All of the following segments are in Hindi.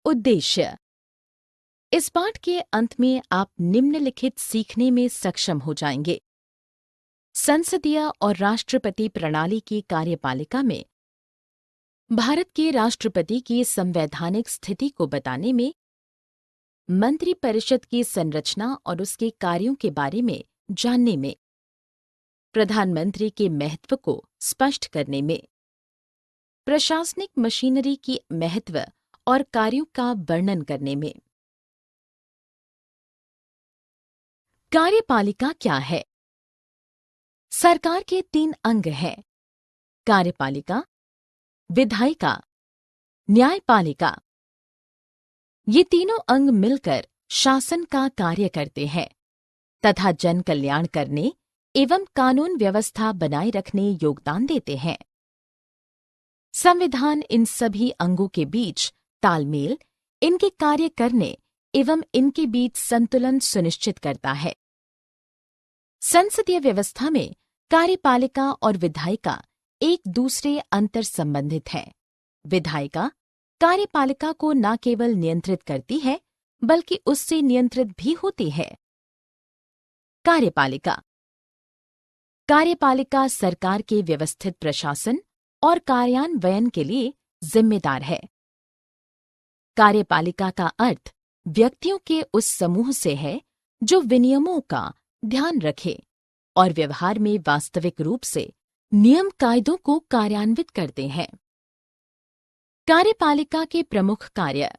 उद्देश्य। इस पाठ के अंत में आप निम्नलिखित सीखने में सक्षम हो जाएंगे। संसदीय और राष्ट्रपति प्रणाली की कार्यपालिका में भारत के राष्ट्रपति की संवैधानिक स्थिति को बताने में, मंत्रिपरिषद की संरचना और उसके कार्यों के बारे में जानने में, प्रधानमंत्री के महत्व को स्पष्ट करने में, प्रशासनिक मशीनरी की महत्व और कार्यों का वर्णन करने में। कार्यपालिका क्या है? सरकार के 3 अंग हैं: कार्यपालिका, विधायिका, न्यायपालिका। ये तीनों अंग मिलकर शासन का कार्य करते हैं तथा जन कल्याण करने एवं कानून व्यवस्था बनाए रखने योगदान देते हैं। संविधान इन सभी अंगों के बीच तालमेल, इनके कार्य करने एवं इनके बीच संतुलन सुनिश्चित करता है। संसदीय व्यवस्था में कार्यपालिका और विधायिका एक दूसरे अंतर संबंधित हैं। विधायिका कार्यपालिका को न केवल नियंत्रित करती है बल्कि उससे नियंत्रित भी होती है। कार्यपालिका सरकार के व्यवस्थित प्रशासन और कार्यान्वयन के लिए जिम्मेदार है। कार्यपालिका का अर्थ व्यक्तियों के उस समूह से है जो विनियमों का ध्यान रखे और व्यवहार में वास्तविक रूप से नियम कायदों को कार्यान्वित करते हैं। कार्यपालिका के प्रमुख कार्य।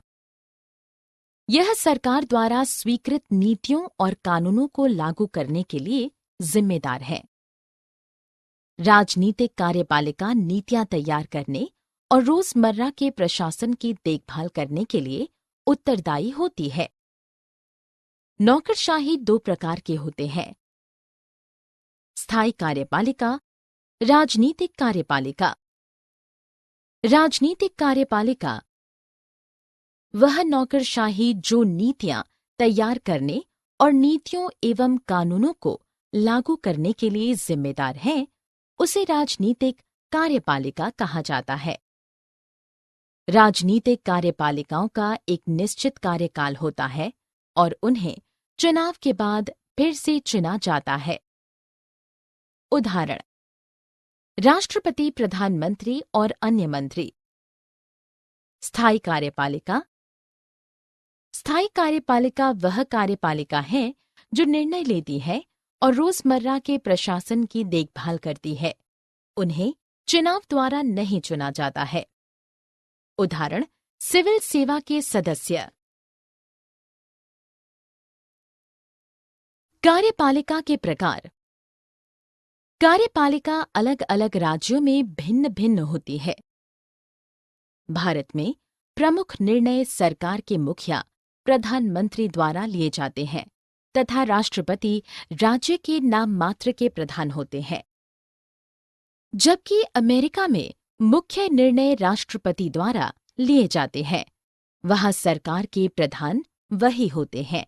यह सरकार द्वारा स्वीकृत नीतियों और कानूनों को लागू करने के लिए जिम्मेदार है। राजनीतिक कार्यपालिका नीतियां तैयार करने और रोजमर्रा के प्रशासन की देखभाल करने के लिए उत्तरदायी होती है। नौकरशाही 2 प्रकार के होते हैं: स्थायी कार्यपालिका, राजनीतिक कार्यपालिका। राजनीतिक कार्यपालिका वह नौकरशाही जो नीतियां तैयार करने और नीतियों एवं कानूनों को लागू करने के लिए जिम्मेदार है, उसे राजनीतिक कार्यपालिका कहा जाता है। राजनीतिक कार्यपालिकाओं का एक निश्चित कार्यकाल होता है और उन्हें चुनाव के बाद फिर से चुना जाता है। उदाहरण: राष्ट्रपति, प्रधानमंत्री और अन्य मंत्री। स्थायी कार्यपालिका वह कार्यपालिका है जो निर्णय लेती है और रोजमर्रा के प्रशासन की देखभाल करती है। उन्हें चुनाव द्वारा नहीं चुना जाता है। उदाहरण: सिविल सेवा के सदस्य। कार्यपालिका के प्रकार। कार्यपालिका अलग अलग राज्यों में भिन्न भिन्न होती है। भारत में प्रमुख निर्णय सरकार के मुखिया प्रधानमंत्री द्वारा लिए जाते हैं तथा राष्ट्रपति राज्य के नाम मात्र के प्रधान होते हैं। जबकि अमेरिका में मुख्य निर्णय राष्ट्रपति द्वारा लिए जाते हैं, वहां सरकार के प्रधान वही होते हैं।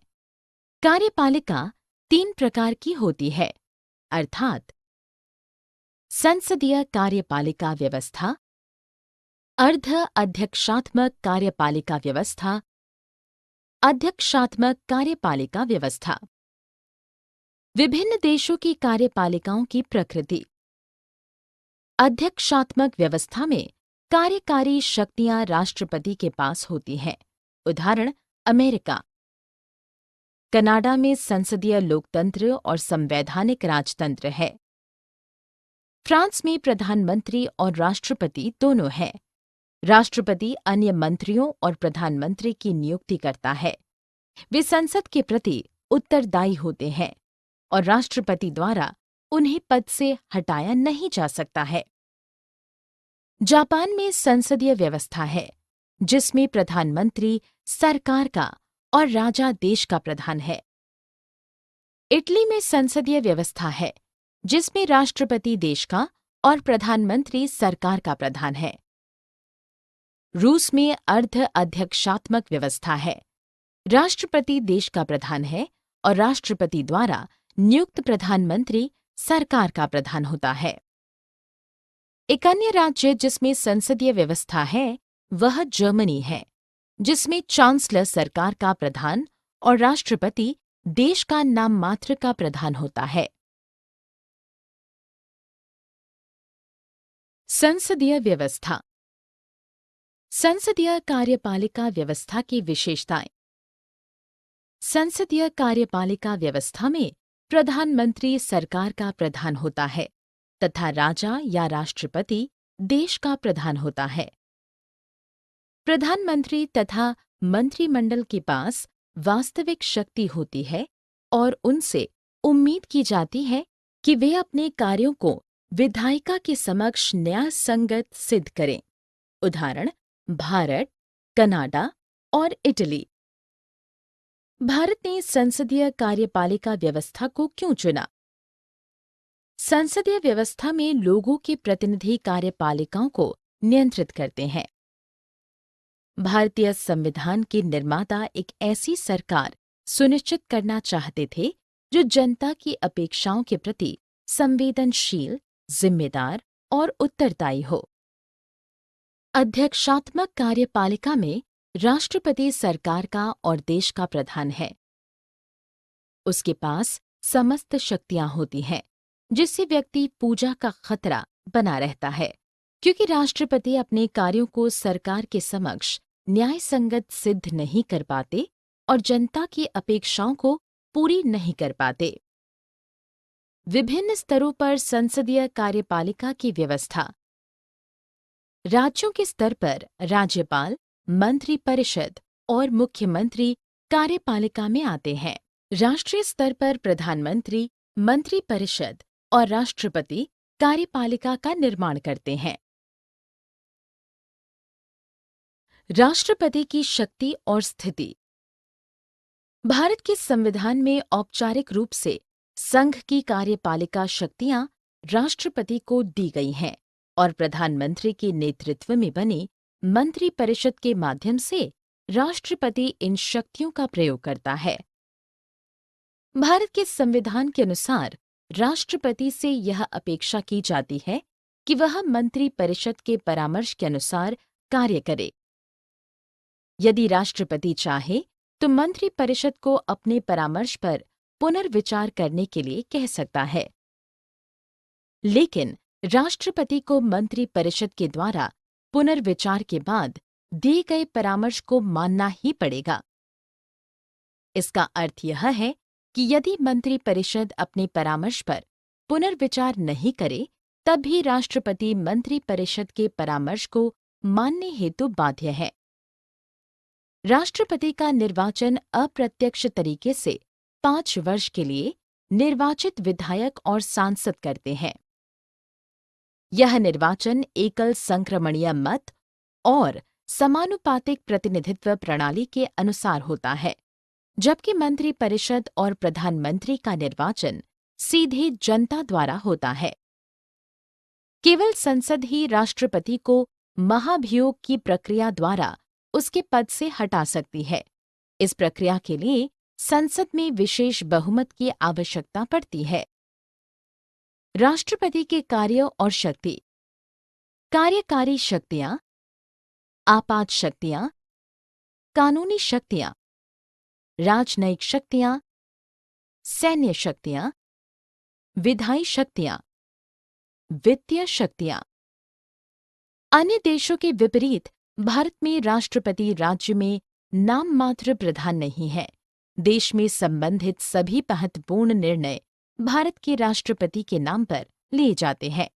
कार्यपालिका 3 प्रकार की होती है, अर्थात संसदीय कार्यपालिका व्यवस्था, अर्ध अध्यक्षात्मक कार्यपालिका व्यवस्था, अध्यक्षात्मक कार्यपालिका व्यवस्था। विभिन्न देशों की कार्यपालिकाओं की प्रकृति। अध्यक्षात्मक व्यवस्था में कार्यकारी शक्तियां राष्ट्रपति के पास होती हैं। उदाहरण: अमेरिका। कनाडा में संसदीय लोकतंत्र और संवैधानिक राजतंत्र है। फ्रांस में प्रधानमंत्री और राष्ट्रपति दोनों हैं। राष्ट्रपति अन्य मंत्रियों और प्रधानमंत्री की नियुक्ति करता है। वे संसद के प्रति उत्तरदायी होते हैं और राष्ट्रपति द्वारा उन्हें पद से हटाया नहीं जा सकता है। जापान में संसदीय व्यवस्था है, जिसमें प्रधानमंत्री सरकार का और राजा देश का प्रधान है। इटली में संसदीय व्यवस्था है, जिसमें राष्ट्रपति देश का और प्रधानमंत्री सरकार का प्रधान है। रूस में अर्ध अध्यक्षात्मक व्यवस्था है। राष्ट्रपति देश का प्रधान है और राष्ट्रपति द्वारा नियुक्त प्रधानमंत्री सरकार का प्रधान होता है। एक अन्य राज्य जिसमें संसदीय व्यवस्था है वह जर्मनी है। जिसमें चांसलर सरकार का प्रधान और राष्ट्रपति देश का नाम मात्र का प्रधान होता है। संसदीय व्यवस्था। संसदीय कार्यपालिका व्यवस्था की विशेषताएं। संसदीय कार्यपालिका व्यवस्था में प्रधानमंत्री सरकार का प्रधान होता है तथा राजा या राष्ट्रपति देश का प्रधान होता है। प्रधानमंत्री तथा मंत्रिमंडल के पास वास्तविक शक्ति होती है और उनसे उम्मीद की जाती है कि वे अपने कार्यों को विधायिका के समक्ष न्याय संगत सिद्ध करें। उदाहरण भारत, कनाडा और इटली। भारत ने संसदीय कार्यपालिका व्यवस्था को क्यों चुना? संसदीय व्यवस्था में लोगों के प्रतिनिधि कार्यपालिकाओं को नियंत्रित करते हैं। भारतीय संविधान के निर्माता एक ऐसी सरकार सुनिश्चित करना चाहते थे जो जनता की अपेक्षाओं के प्रति संवेदनशील, जिम्मेदार और उत्तरदायी हो। अध्यक्षात्मक कार्यपालिका में राष्ट्रपति सरकार का और देश का प्रधान है। उसके पास समस्त शक्तियां होती हैं, जिससे व्यक्ति पूजा का खतरा बना रहता है, क्योंकि राष्ट्रपति अपने कार्यों को सरकार के समक्ष न्याय संगत सिद्ध नहीं कर पाते और जनता की अपेक्षाओं को पूरी नहीं कर पाते। विभिन्न स्तरों पर संसदीय कार्यपालिका की व्यवस्था। राज्यों के स्तर पर राज्यपाल, मंत्रिपरिषद और मुख्यमंत्री कार्यपालिका में आते हैं। राष्ट्रीय स्तर पर प्रधानमंत्री, मंत्रिपरिषद और राष्ट्रपति कार्यपालिका का निर्माण करते हैं। राष्ट्रपति की शक्ति और स्थिति। भारत के संविधान में औपचारिक रूप से संघ की कार्यपालिका शक्तियां राष्ट्रपति को दी गई हैं और प्रधानमंत्री के नेतृत्व में बनी मंत्रिपरिषद के माध्यम से राष्ट्रपति इन शक्तियों का प्रयोग करता है। भारत के संविधान के अनुसार राष्ट्रपति से यह अपेक्षा की जाती है कि वह मंत्रिपरिषद के परामर्श के अनुसार कार्य करे। यदि राष्ट्रपति चाहे तो मंत्रिपरिषद को अपने परामर्श पर पुनर्विचार करने के लिए कह सकता है, लेकिन राष्ट्रपति को मंत्रिपरिषद के द्वारा पुनर्विचार के बाद दिए गए परामर्श को मानना ही पड़ेगा। इसका अर्थ यह है कि यदि मंत्रिपरिषद अपने परामर्श पर पुनर्विचार नहीं करे, तब भी राष्ट्रपति मंत्रिपरिषद के परामर्श को मानने हेतु बाध्य है। राष्ट्रपति का निर्वाचन अप्रत्यक्ष तरीके से 5 वर्ष के लिए निर्वाचित विधायक और सांसद करते हैं। यह निर्वाचन एकल संक्रमणीय मत और समानुपातिक प्रतिनिधित्व प्रणाली के अनुसार होता है, जबकि मंत्रिपरिषद और प्रधानमंत्री का निर्वाचन सीधे जनता द्वारा होता है। केवल संसद ही राष्ट्रपति को महाभियोग की प्रक्रिया द्वारा उसके पद से हटा सकती है। इस प्रक्रिया के लिए संसद में विशेष बहुमत की आवश्यकता पड़ती है। राष्ट्रपति के कार्य और शक्ति। कार्यकारी शक्तियां, आपात शक्तियां, कानूनी शक्तियां, राजनयिक शक्तियां, सैन्य शक्तियां, विधायी शक्तियां, वित्तीय शक्तियां। अन्य देशों के विपरीत भारत में राष्ट्रपति राज्य में नाम मात्र प्रधान नहीं है। देश में संबंधित सभी महत्वपूर्ण निर्णय भारत के राष्ट्रपति के नाम पर लिए जाते हैं।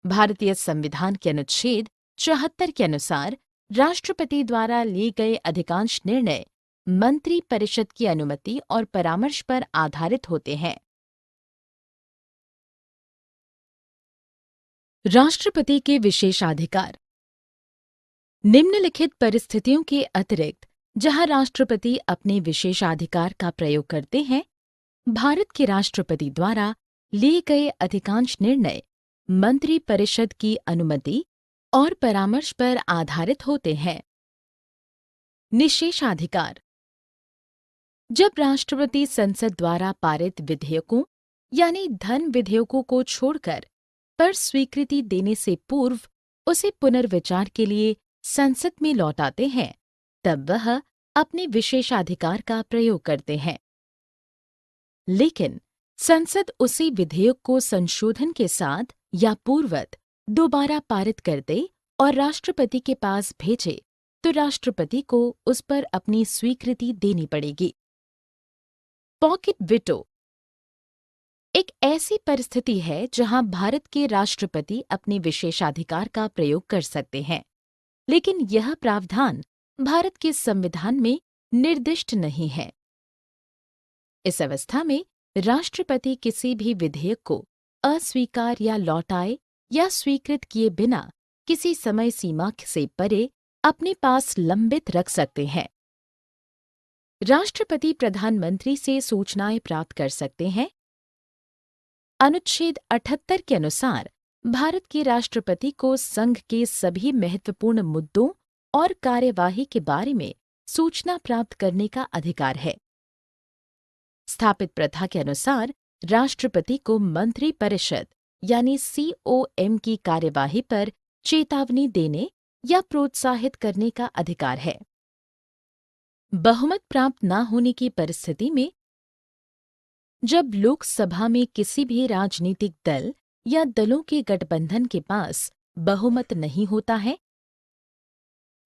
भारतीय संविधान के अनुच्छेद 74 के अनुसार राष्ट्रपति द्वारा लिए गए अधिकांश निर्णय मंत्रिपरिषद की अनुमति और परामर्श पर आधारित होते हैं। राष्ट्रपति के विशेषाधिकार। निम्नलिखित परिस्थितियों के अतिरिक्त जहां राष्ट्रपति अपने विशेषाधिकार का प्रयोग करते हैं, भारत के राष्ट्रपति द्वारा लिए गए अधिकांश निर्णय मंत्रिपरिषद की अनुमति और परामर्श पर आधारित होते हैं। निषेधाधिकार। जब राष्ट्रपति संसद द्वारा पारित विधेयकों यानी धन विधेयकों को छोड़कर पर स्वीकृति देने से पूर्व उसे पुनर्विचार के लिए संसद में लौट आते हैं, तब वह अपने विशेषाधिकार का प्रयोग करते हैं। लेकिन संसद उसी विधेयक को संशोधन के साथ या पूर्ववत दोबारा पारित कर दे और राष्ट्रपति के पास भेजे तो राष्ट्रपति को उस पर अपनी स्वीकृति देनी पड़ेगी। पॉकेट वीटो एक ऐसी परिस्थिति है जहां भारत के राष्ट्रपति अपने विशेषाधिकार का प्रयोग कर सकते हैं, लेकिन यह प्रावधान भारत के संविधान में निर्दिष्ट नहीं है। इस अवस्था में राष्ट्रपति किसी भी विधेयक को अस्वीकार या लौटाए या स्वीकृत किए बिना किसी समय सीमा से परे अपने पास लंबित रख सकते हैं। राष्ट्रपति प्रधानमंत्री से सूचनाएं प्राप्त कर सकते हैं। अनुच्छेद 78 के अनुसार भारत के राष्ट्रपति को संघ के सभी महत्वपूर्ण मुद्दों और कार्यवाही के बारे में सूचना प्राप्त करने का अधिकार है। स्थापित प्रथा के अनुसार राष्ट्रपति को मंत्रिपरिषद यानी COM की कार्यवाही पर चेतावनी देने या प्रोत्साहित करने का अधिकार है। बहुमत प्राप्त न होने की परिस्थिति में जब लोकसभा में किसी भी राजनीतिक दल या दलों के गठबंधन के पास बहुमत नहीं होता है,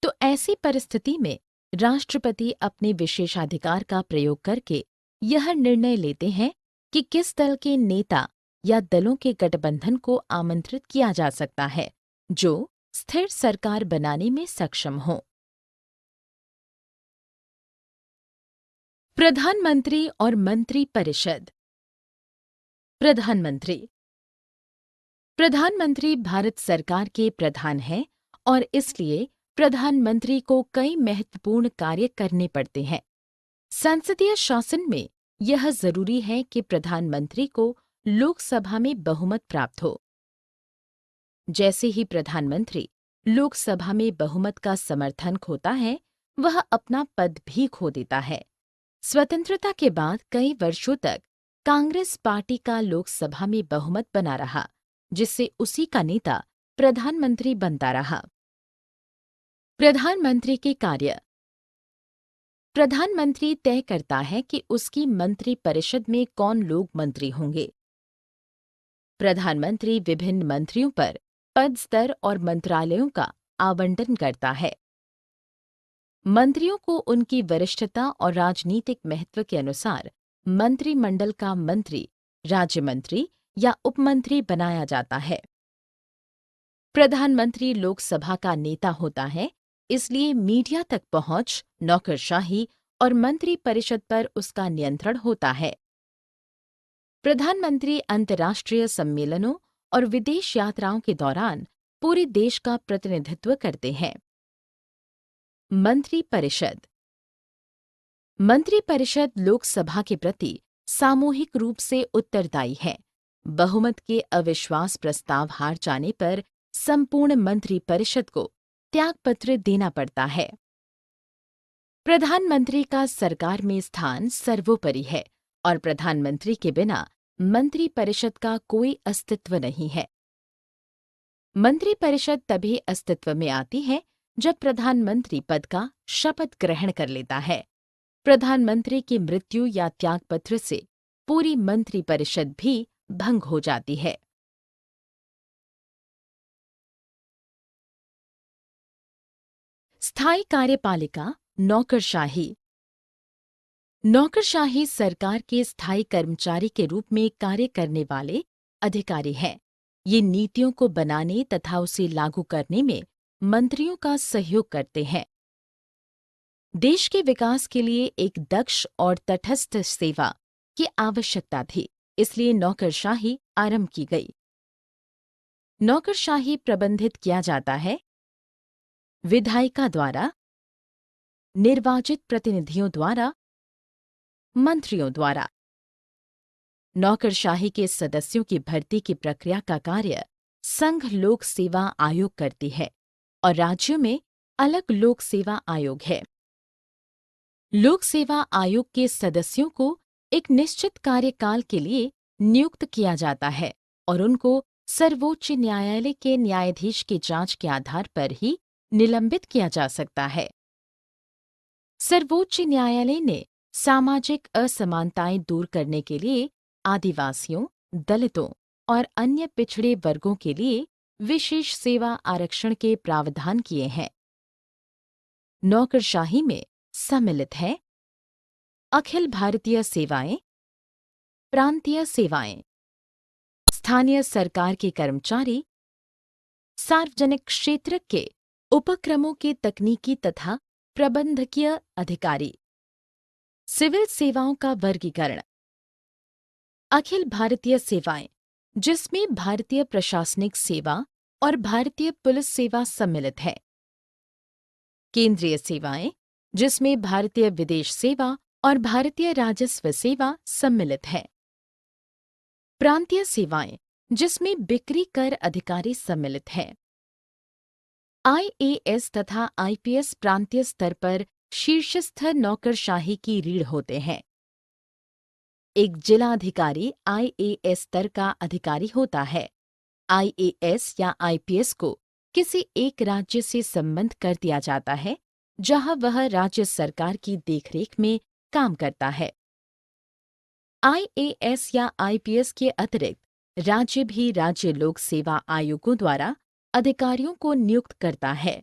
तो ऐसी परिस्थिति में राष्ट्रपति अपने विशेषाधिकार का प्रयोग करके यह निर्णय लेते हैं कि किस दल के नेता या दलों के गठबंधन को आमंत्रित किया जा सकता है जो स्थिर सरकार बनाने में सक्षम हो। प्रधानमंत्री और मंत्रिपरिषद। प्रधानमंत्री भारत सरकार के प्रधान हैं और इसलिए प्रधानमंत्री को कई महत्वपूर्ण कार्य करने पड़ते हैं। संसदीय शासन में यह जरूरी है कि प्रधानमंत्री को लोकसभा में बहुमत प्राप्त हो। जैसे ही प्रधानमंत्री लोकसभा में बहुमत का समर्थन खोता है, वह अपना पद भी खो देता है। स्वतंत्रता के बाद कई वर्षों तक कांग्रेस पार्टी का लोकसभा में बहुमत बना रहा, जिससे उसी का नेता प्रधानमंत्री बनता रहा। प्रधानमंत्री के कार्य। प्रधानमंत्री तय करता है कि उसकी मंत्रिपरिषद में कौन लोग मंत्री होंगे। प्रधानमंत्री विभिन्न मंत्रियों पर पद स्तर और मंत्रालयों का आवंटन करता है। मंत्रियों को उनकी वरिष्ठता और राजनीतिक महत्व के अनुसार मंत्रिमंडल का मंत्री, राज्य मंत्री या उपमंत्री बनाया जाता है। प्रधानमंत्री लोकसभा का नेता होता है, इसलिए मीडिया तक पहुंच, नौकरशाही और मंत्रिपरिषद पर उसका नियंत्रण होता है। प्रधानमंत्री अंतर्राष्ट्रीय सम्मेलनों और विदेश यात्राओं के दौरान पूरे देश का प्रतिनिधित्व करते हैं। मंत्रिपरिषद। मंत्रिपरिषद लोकसभा के प्रति सामूहिक रूप से उत्तरदायी है। बहुमत के अविश्वास प्रस्ताव हार जाने पर संपूर्ण मंत्रिपरिषद को त्यागपत्र देना पड़ता है। प्रधानमंत्री का सरकार में स्थान सर्वोपरि है और प्रधानमंत्री के बिना मंत्रिपरिषद का कोई अस्तित्व नहीं है। मंत्रिपरिषद तभी अस्तित्व में आती है जब प्रधानमंत्री पद का शपथ ग्रहण कर लेता है। प्रधानमंत्री की मृत्यु या त्यागपत्र से पूरी मंत्रिपरिषद भी भंग हो जाती है। स्थायी कार्यपालिका, नौकरशाही। नौकरशाही सरकार के स्थायी कर्मचारी के रूप में कार्य करने वाले अधिकारी हैं। ये नीतियों को बनाने तथा उसे लागू करने में मंत्रियों का सहयोग करते हैं। देश के विकास के लिए एक दक्ष और तटस्थ सेवा की आवश्यकता थी, इसलिए नौकरशाही आरंभ की गई। नौकरशाही प्रबंधित किया जाता है विधायिका द्वारा, निर्वाचित प्रतिनिधियों द्वारा, मंत्रियों द्वारा। नौकरशाही के सदस्यों की भर्ती की प्रक्रिया का कार्य संघ लोक सेवा आयोग करती है और राज्यों में अलग लोक सेवा आयोग है। लोक सेवा आयोग के सदस्यों को एक निश्चित कार्यकाल के लिए नियुक्त किया जाता है और उनको सर्वोच्च न्यायालय के न्यायाधीश की जांच के आधार पर ही निलंबित किया जा सकता है। सर्वोच्च न्यायालय ने सामाजिक असमानताएं दूर करने के लिए आदिवासियों, दलितों और अन्य पिछड़े वर्गों के लिए विशेष सेवा आरक्षण के प्रावधान किए हैं। नौकरशाही में सम्मिलित है अखिल भारतीय सेवाएं, प्रांतीय सेवाएं, स्थानीय सरकार के कर्मचारी, सार्वजनिक क्षेत्र के उपक्रमों के तकनीकी तथा प्रबंधकीय अधिकारी। सिविल सेवाओं का वर्गीकरण। अखिल भारतीय सेवाएं, जिसमें भारतीय प्रशासनिक सेवा और भारतीय पुलिस सेवा सम्मिलित है। केंद्रीय सेवाएं, जिसमें भारतीय विदेश सेवा और भारतीय राजस्व सेवा सम्मिलित है। प्रांतीय सेवाएं, जिसमें बिक्री कर अधिकारी सम्मिलित हैं। आईएएस तथा आईपीएस प्रांतीय स्तर पर शीर्षस्थ नौकरशाही की रीढ़ होते हैं। एक जिला अधिकारी आईएएस स्तर का अधिकारी होता है। आईएएस या आईपीएस को किसी एक राज्य से संबद्ध कर दिया जाता है जहां वह राज्य सरकार की देखरेख में काम करता है। आईएएस या आईपीएस के अतिरिक्त राज्य भी राज्य लोक सेवा आयोगों द्वारा अधिकारियों को नियुक्त करता है।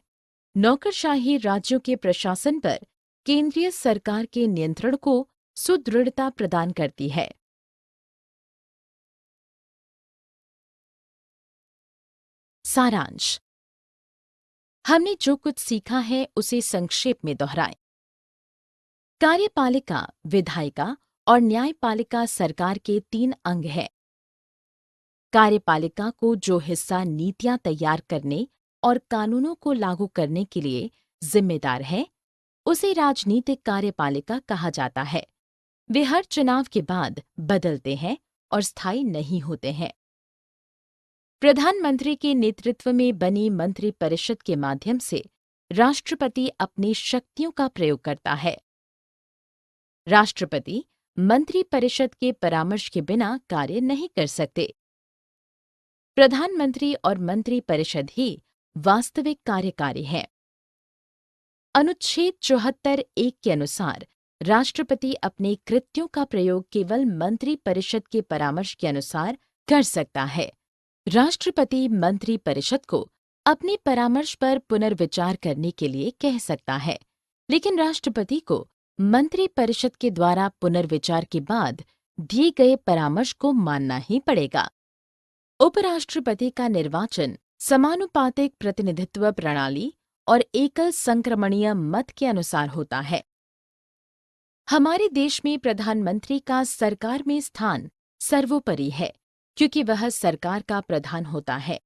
नौकरशाही राज्यों के प्रशासन पर केंद्रीय सरकार के नियंत्रण को सुदृढ़ता प्रदान करती है। सारांश। हमने जो कुछ सीखा है उसे संक्षेप में दोहराएं। कार्यपालिका, विधायिका और न्यायपालिका सरकार के 3 अंग हैं। कार्यपालिका को जो हिस्सा नीतियां तैयार करने और कानूनों को लागू करने के लिए जिम्मेदार है, उसे राजनीतिक कार्यपालिका कहा जाता है। वे हर चुनाव के बाद बदलते हैं और स्थायी नहीं होते हैं। प्रधानमंत्री के नेतृत्व में बनी मंत्रिपरिषद के माध्यम से राष्ट्रपति अपनी शक्तियों का प्रयोग करता है। राष्ट्रपति मंत्रिपरिषद के परामर्श के बिना कार्य नहीं कर सकते। प्रधानमंत्री और मंत्रिपरिषद ही वास्तविक कार्यकारी हैं। अनुच्छेद 74(1) के अनुसार राष्ट्रपति अपने कृत्यों का प्रयोग केवल मंत्रिपरिषद के परामर्श के अनुसार कर सकता है। राष्ट्रपति मंत्रिपरिषद को अपने परामर्श पर पुनर्विचार करने के लिए कह सकता है, लेकिन राष्ट्रपति को मंत्रिपरिषद के द्वारा पुनर्विचार के बाद दिए गए परामर्श को मानना ही पड़ेगा। उपराष्ट्रपति का निर्वाचन समानुपातिक प्रतिनिधित्व प्रणाली और एकल संक्रमणीय मत के अनुसार होता है। हमारे देश में प्रधानमंत्री का सरकार में स्थान सर्वोपरि है, क्योंकि वह सरकार का प्रधान होता है।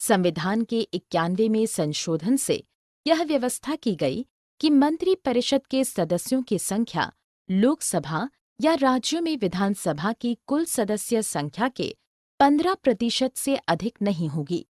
संविधान के 91वें संशोधन से यह व्यवस्था की गई कि मंत्रिपरिषद के सदस्यों की संख्या लोकसभा या राज्यों में विधानसभा की कुल सदस्य संख्या के 15% से अधिक नहीं होगी।